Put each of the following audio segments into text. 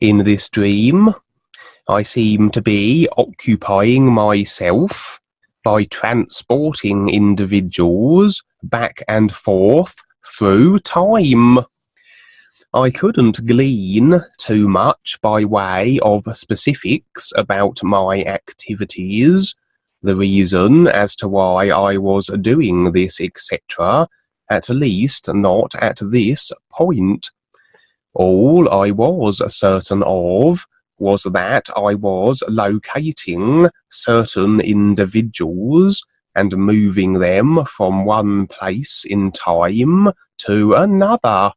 In this dream, I seem to be occupying myself by transporting individuals back and forth through time. I couldn't glean too much by way of specifics about my activities, the reason as to why I was doing this, etc., at least not at this point. All I was certain of was that I was locating certain individuals and moving them from one place in time to another,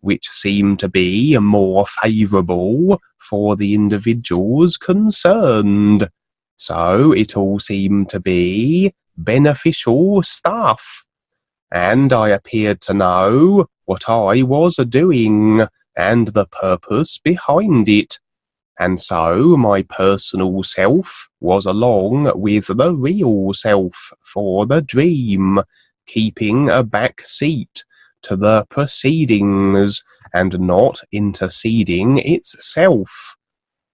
which seemed to be more favourable for the individuals concerned. So it all seemed to be beneficial stuff, and I appeared to know what I was doing and the purpose behind it. And so my personal self was along with the real self for the dream, keeping a back seat to the proceedings and not interceding itself.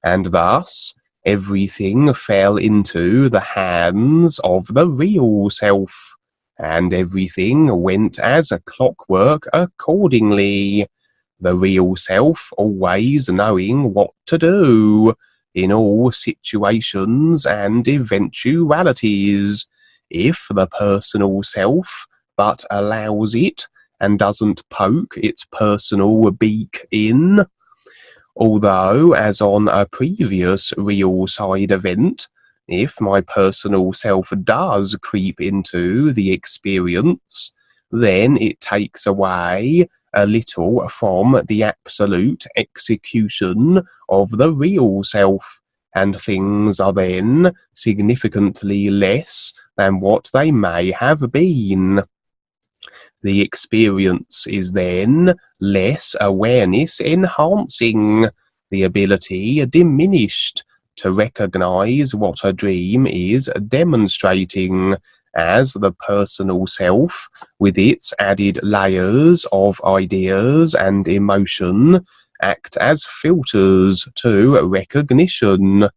And thus everything fell into the hands of the real self, and everything went as a clockwork accordingly. The real self always knowing what to do in all situations and eventualities, if the personal self but allows it and doesn't poke its personal beak in. Although, as on a previous real side event, if my personal self does creep into the experience, then it takes away a little from the absolute execution of the real self, and things are then significantly less than what they may have been. The experience is then less awareness enhancing, the ability diminished to recognize what a dream is demonstrating, as the personal self, with its added layers of ideas and emotion, act as filters to recognition,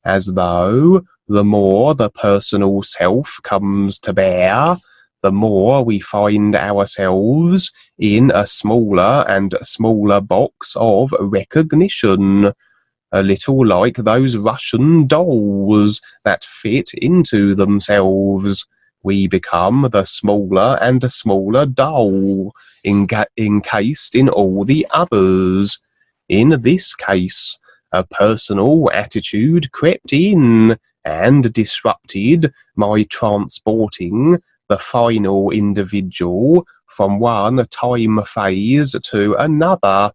as though the more the personal self comes to bear, the more we find ourselves in a smaller and smaller box of recognition, a little like those Russian dolls that fit into themselves. We become the smaller and smaller doll, encased in all the others. In this case, a personal attitude crept in and disrupted my transporting the final individual from one time phase to another.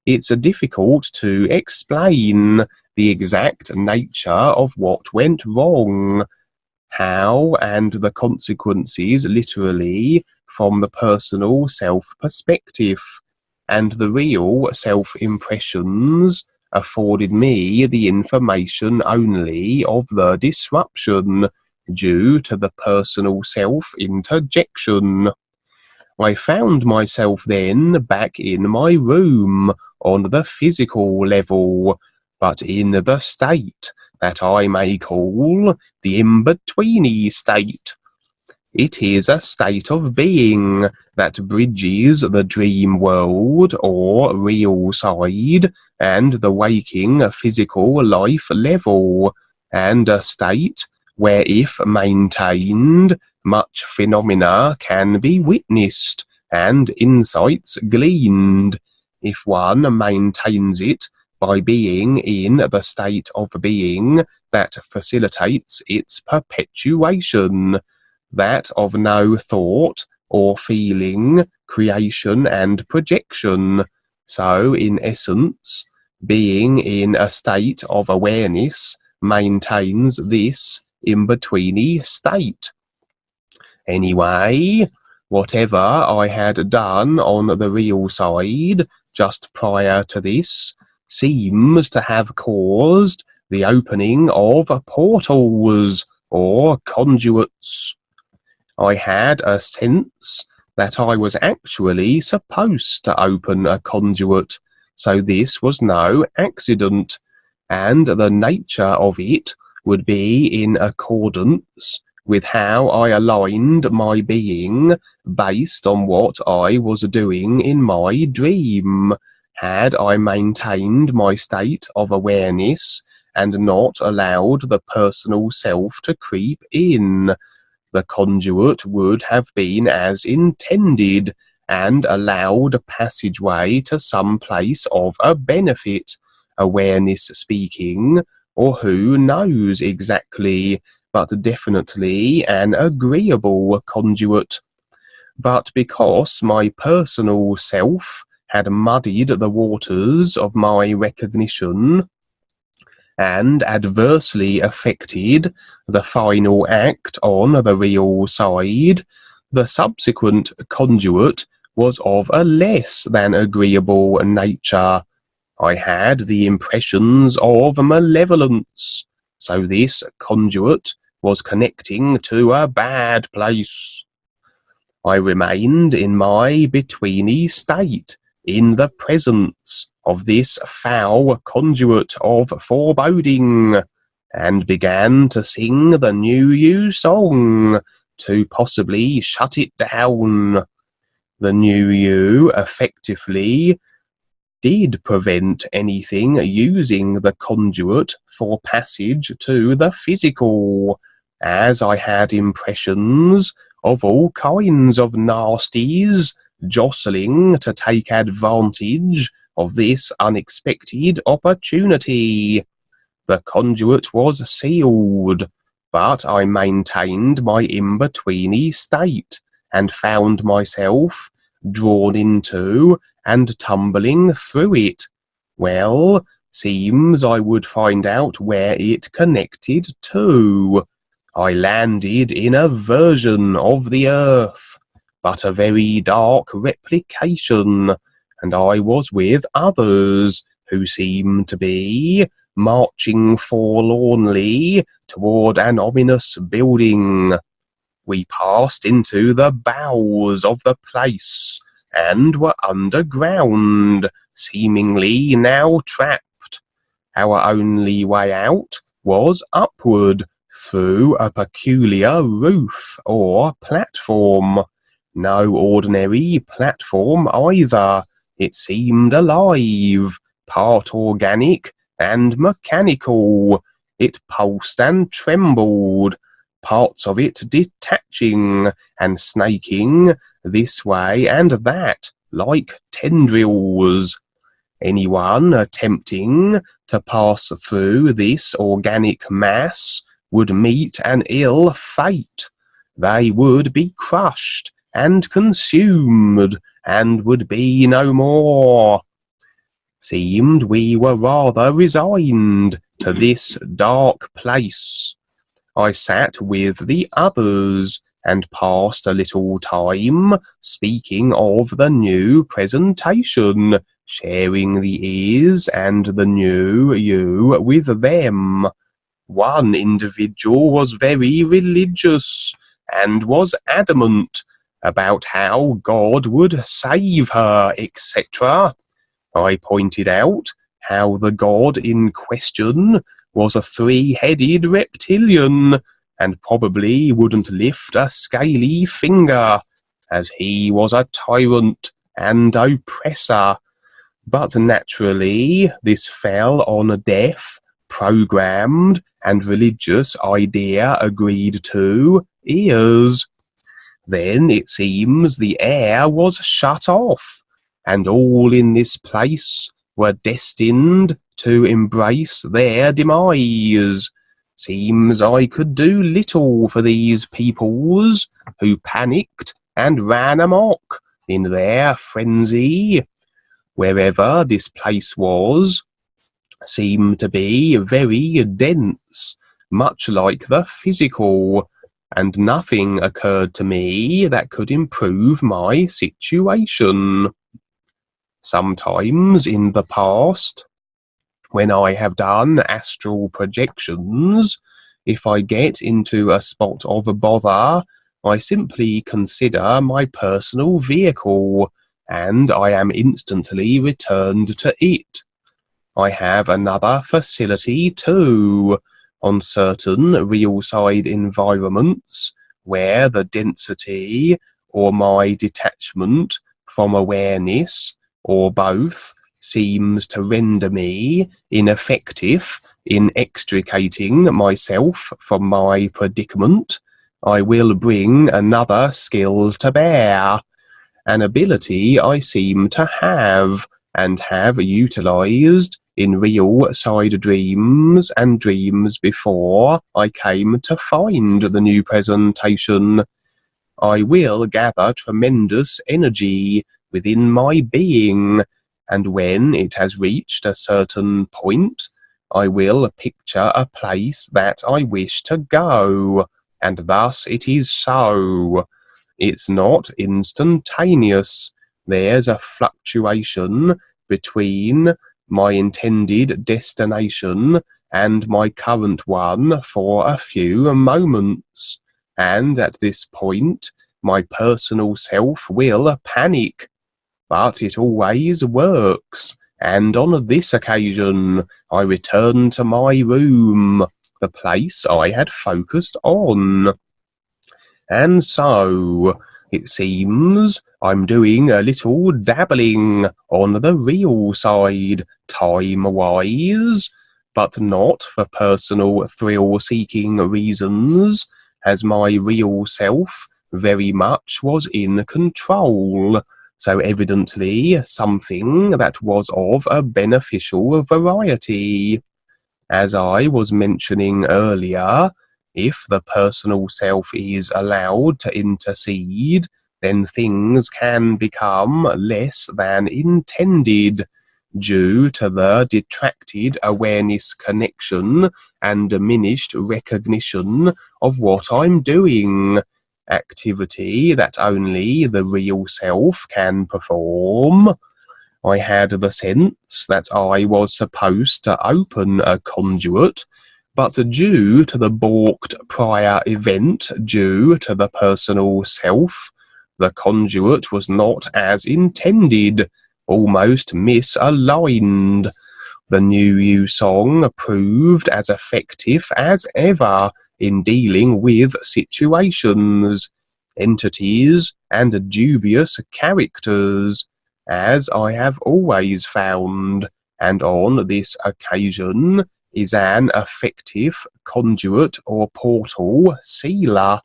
It's difficult to explain the exact nature of what went wrong, how, and the consequences literally from the personal self perspective, and the real self impressions afforded me the information only of the disruption due to the personal self interjection. I found myself then back in my room on the physical level, but in the state that I may call the in-betweeny state. It is a state of being that bridges the dream world or real side and the waking physical life level, and a state where, if maintained, much phenomena can be witnessed and insights gleaned, if one maintains it by being in the state of being that facilitates its perpetuation, that of no thought or feeling, creation and projection. So, in essence, being in a state of awareness maintains this in-betweeny state. Anyway, whatever I had done on the real side just prior to this seems to have caused the opening of portals or conduits. I had a sense that I was actually supposed to open a conduit, so this was no accident, and the nature of it would be in accordance with how I aligned my being based on what I was doing in my dream. Had I maintained my state of awareness and not allowed the personal self to creep in, the conduit would have been as intended and allowed a passageway to some place of a benefit, awareness speaking, or who knows exactly, but definitely an agreeable conduit. But because my personal self had muddied the waters of my recognition and adversely affected the final act on the real side, the subsequent conduit was of a less than agreeable nature. I had the impressions of malevolence, so this conduit was connecting to a bad place. I remained in my betweeny state, in the presence of this foul conduit of foreboding, and began to sing the New You song to possibly shut it down. The New You effectively did prevent anything using the conduit for passage to the physical, as I had impressions of all kinds of nasties jostling to take advantage of this unexpected opportunity. The conduit was sealed, but I maintained my in-betweeny state and found myself drawn into and tumbling through it. Well, seems I would find out where it connected to. I landed in a version of the earth, but a very dark replication, and I was with others who seemed to be marching forlornly toward an ominous building. We passed into the bowels of the place, and were underground, seemingly now trapped. Our only way out was upward, through a peculiar roof or platform. No ordinary platform either. It seemed alive, part organic and mechanical. It pulsed and trembled, parts of it detaching and snaking this way and that, like tendrils. Anyone attempting to pass through this organic mass would meet an ill fate. They would be crushed and consumed, and would be no more. Seemed we were rather resigned to this dark place. I sat with the others, and passed a little time speaking of the new presentation, sharing the ears and the New You with them. One individual was very religious, and was adamant about how God would save her, etc. I pointed out how the God in question was a three-headed reptilian, and probably wouldn't lift a scaly finger, as he was a tyrant and oppressor. But naturally this fell on a deaf, programmed, and religious idea agreed to ears. Then it seems the air was shut off, and all in this place were destined to embrace their demise. Seems I could do little for these peoples who panicked and ran amok in their frenzy. Wherever this place was, seemed to be very dense, much like the physical, and nothing occurred to me that could improve my situation. Sometimes in the past, when I have done astral projections, if I get into a spot of bother, I simply consider my personal vehicle and I am instantly returned to it. I have another facility too. On certain real-side environments where the density or my detachment from awareness, or both, seems to render me ineffective in extricating myself from my predicament, I will bring another skill to bear, an ability I seem to have, and have utilized in real side dreams and dreams before I came to find the new presentation. I will gather tremendous energy within my being, and when it has reached a certain point, I will picture a place that I wish to go, and thus it is so. It's not instantaneous. There's a fluctuation between my intended destination and my current one for a few moments, and at this point my personal self will panic, but it always works, and on this occasion I return to my room, the place I had focused on. And so, it seems I'm doing a little dabbling on the real side, time-wise, but not for personal thrill-seeking reasons, as my real self very much was in control, so evidently something that was of a beneficial variety. As I was mentioning earlier, if the personal self is allowed to intercede, then things can become less than intended, due to the detracted awareness connection and diminished recognition of what I'm doing, activity that only the real self can perform. I had the sense that I was supposed to open a conduit, but due to the balked prior event due to the personal self, the conduit was not as intended, almost misaligned. The New You song proved as effective as ever in dealing with situations, entities, and dubious characters, as I have always found, and on this occasion is an effective conduit or portal sealer.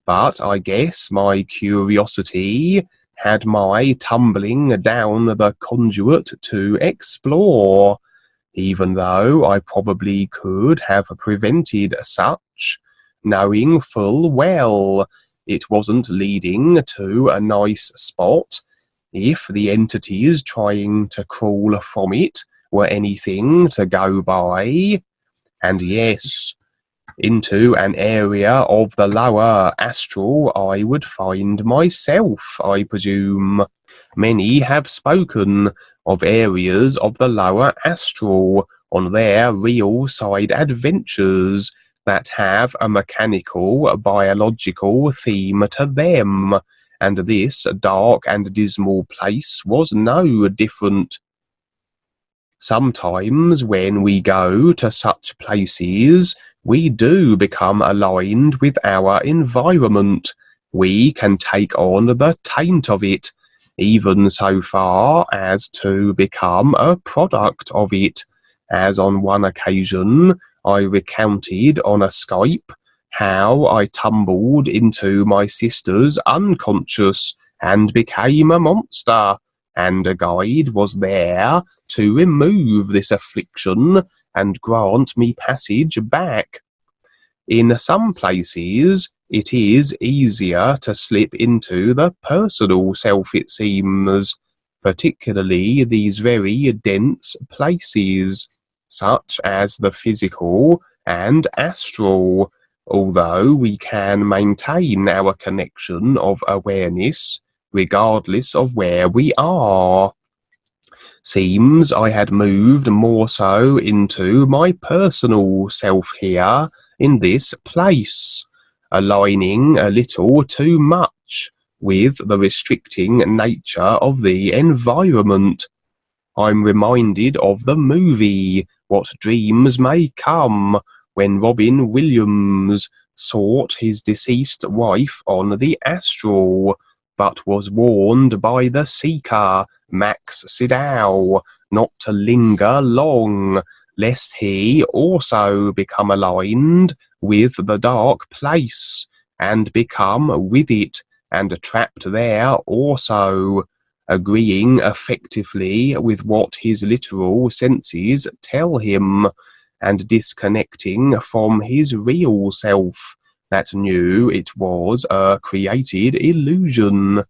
But I guess my curiosity had my tumbling down the conduit to explore, even though I probably could have prevented such, knowing full well it wasn't leading to a nice spot, if the entities trying to crawl from it were anything to go by. And yes, into an area of the lower astral I would find myself, I presume. Many have spoken of areas of the lower astral on their real side adventures that have a mechanical, biological theme to them, and this dark and dismal place was no different. Sometimes when we go to such places, we do become aligned with our environment. We can take on the taint of it, even so far as to become a product of it, as on one occasion I recounted on a Skype how I tumbled into my sister's unconscious and became a monster, and a guide was there to remove this affliction and grant me passage back. In some places, it is easier to slip into the personal self, it seems, particularly these very dense places, such as the physical and astral, although we can maintain our connection of awareness regardless of where we are. Seems I had moved more so into my personal self here in this place, aligning a little too much, with the restricting nature of the environment. I'm reminded of the movie What Dreams May Come, when Robin Williams sought his deceased wife on the astral, but was warned by the seeker, Max Sydow, not to linger long, lest he also become aligned with the dark place, and become with it, and trapped there also, agreeing effectively with what his literal senses tell him, and disconnecting from his real self that knew it was a created illusion.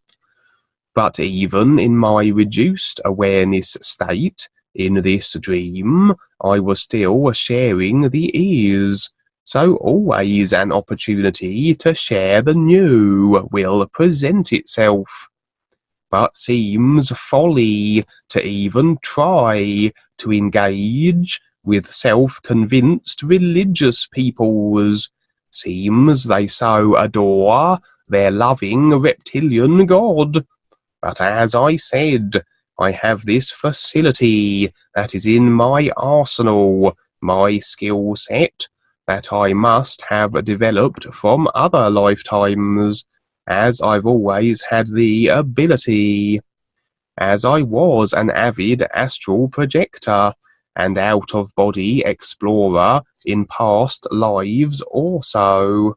But even in my reduced awareness state, in this dream, I was still sharing the ease. So always an opportunity to share the new will present itself. But seems folly to even try to engage with self-convinced religious peoples. Seems they so adore their loving reptilian god. But as I said, I have this facility that is in my arsenal, my skill set, that I must have developed from other lifetimes, as I've always had the ability, as I was an avid astral projector and out-of-body explorer in past lives also.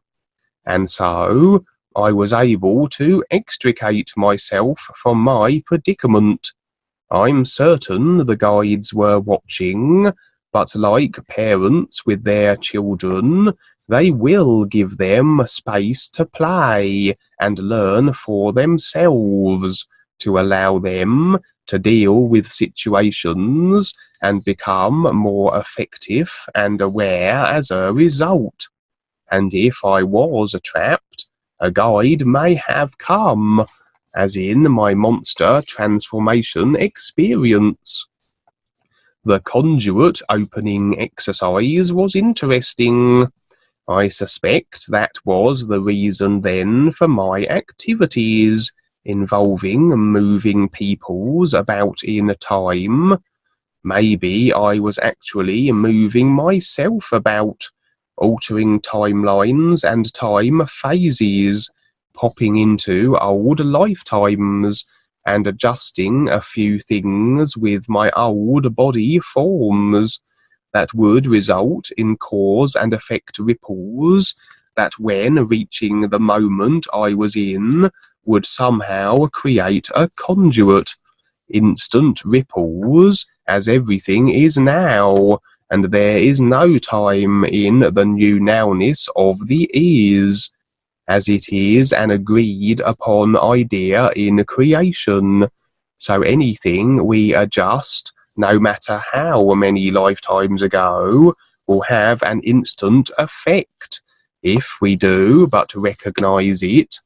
And so I was able to extricate myself from my predicament. I'm certain the guides were watching, but like parents with their children, they will give them space to play and learn for themselves, to allow them to deal with situations and become more effective and aware as a result. And if I was trapped, a guide may have come, as in my monster transformation experience. The conduit opening exercise was interesting. I suspect that was the reason then for my activities, involving moving peoples about in time. Maybe I was actually moving myself about, altering timelines and time phases, popping into old lifetimes, and adjusting a few things with my old body forms, that would result in cause and effect ripples that, when reaching the moment I was in, would somehow create a conduit. Instant ripples, as everything is now, and there is no time in the new nowness of the is, as it is an agreed upon idea in creation. So anything we adjust, no matter how many lifetimes ago, will have an instant effect, if we do but recognize it.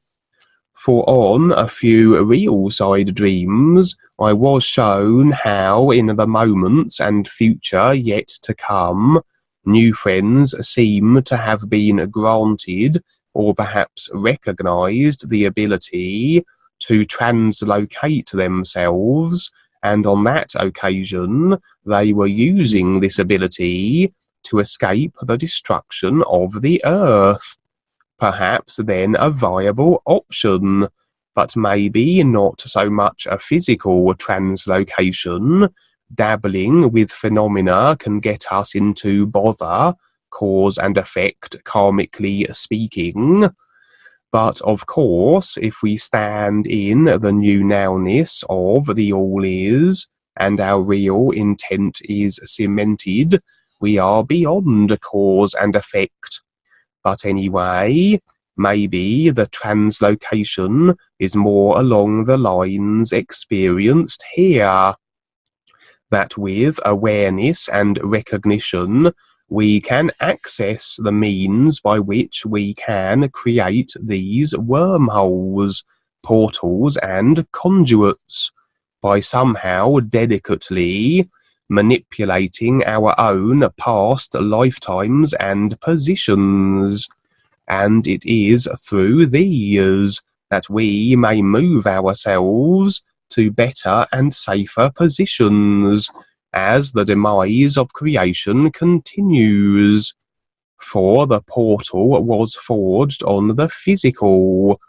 For on a few real side dreams, I was shown how in the moments and future yet to come, Nufriends seem to have been granted, or perhaps recognized, the ability to translocate themselves, and on that occasion they were using this ability to escape the destruction of the earth. Perhaps then a viable option, but maybe not so much a physical translocation. Dabbling with phenomena can get us into bother, cause and effect, karmically speaking. But of course, if we stand in the new nowness of the all is, and our real intent is cemented, we are beyond cause and effect. But anyway, maybe the translocation is more along the lines experienced here, that with awareness and recognition we can access the means by which we can create these wormholes, portals and conduits, by somehow delicately manipulating our own past lifetimes and positions. And it is through these that we may move ourselves to better and safer positions as the demise of creation continues. For the portal was forged on the physical,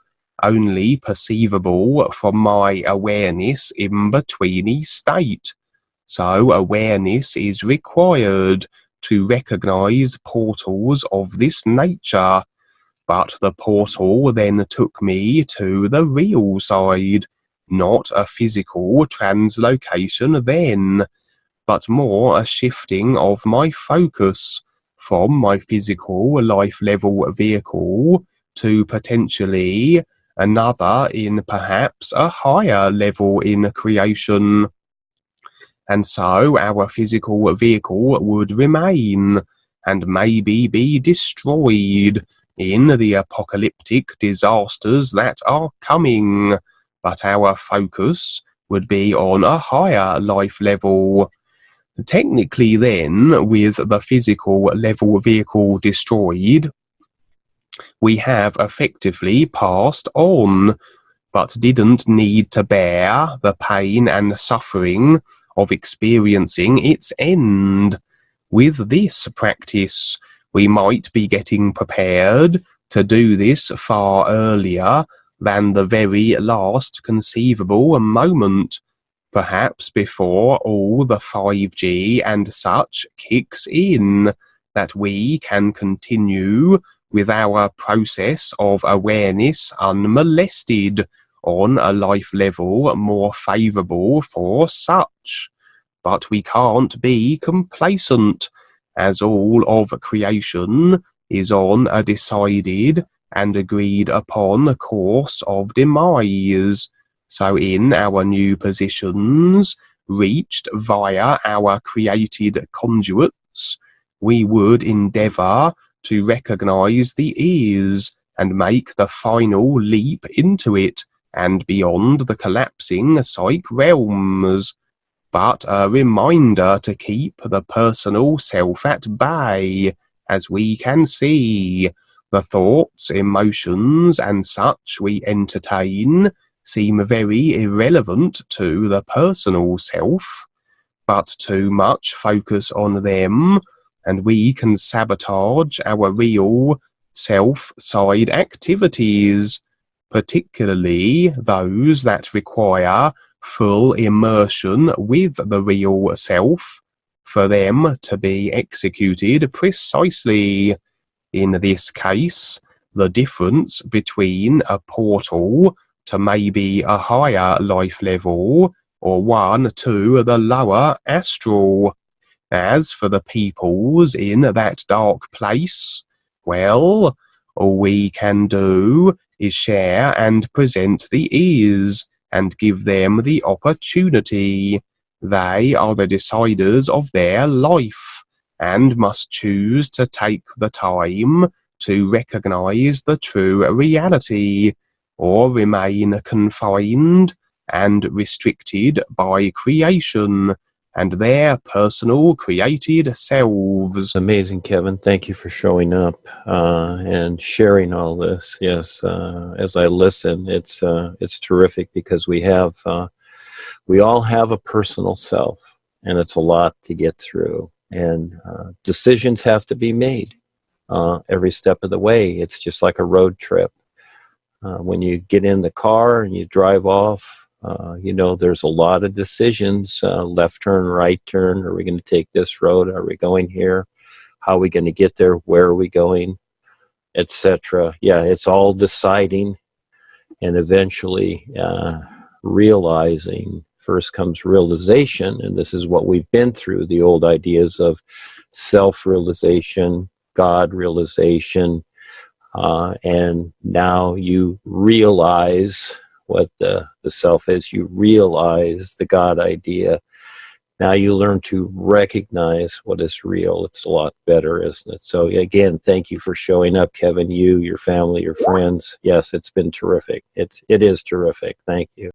only perceivable from my awareness in-betweeny state. So awareness is required to recognize portals of this nature. But the portal then took me to the real side, not a physical translocation then, but more a shifting of my focus from my physical life level vehicle to potentially another in perhaps a higher level in creation. And so our physical vehicle would remain and maybe be destroyed in the apocalyptic disasters that are coming, but our focus would be on a higher life level. Technically then, with the physical level vehicle destroyed, we have effectively passed on, but didn't need to bear the pain and suffering of experiencing its end. With this practice, we might be getting prepared to do this far earlier than the very last conceivable moment, perhaps before all the 5G and such kicks in, that we can continue with our process of awareness unmolested on a life level more favourable for such. But we can't be complacent, as all of creation is on a decided and agreed upon course of demise. So in our new positions, reached via our created conduits, we would endeavour to recognise the is and make the final leap into it and beyond the collapsing psych realms. But a reminder to keep the personal self at bay, as we can see. The thoughts, emotions, and such we entertain seem very irrelevant to the personal self, but too much focus on them, and we can sabotage our real self-side activities, particularly those that require full immersion with the real self, for them to be executed precisely. In this case, the difference between a portal to maybe a higher life level or one to the lower astral. As for the peoples in that dark place, well, all we can do is share and present the is and give them the opportunity. They are the deciders of their life and must choose to take the time to recognize the true reality, or remain confined and restricted by creation and their personal created selves. Amazing, Kevin. Thank you for showing up and sharing all this. Yes, as I listen, it's terrific, because we all have a personal self, and it's a lot to get through, and decisions have to be made every step of the way. It's just like a road trip. When you get in the car and you drive off, there's a lot of decisions, left turn, right turn. Are we going to take this road? Are we going here? How are we going to get there? Where are we going? Etc. Yeah, it's all deciding, and eventually realizing. First comes realization, and this is what we've been through, the old ideas of self-realization, God realization, and now you realize what the self is. You realize the God idea. Now you learn to recognize what is real. It's a lot better, isn't it? So again, thank you for showing up, Kevin, you, your family, your friends. Yes, it's been terrific. It is terrific. Thank you.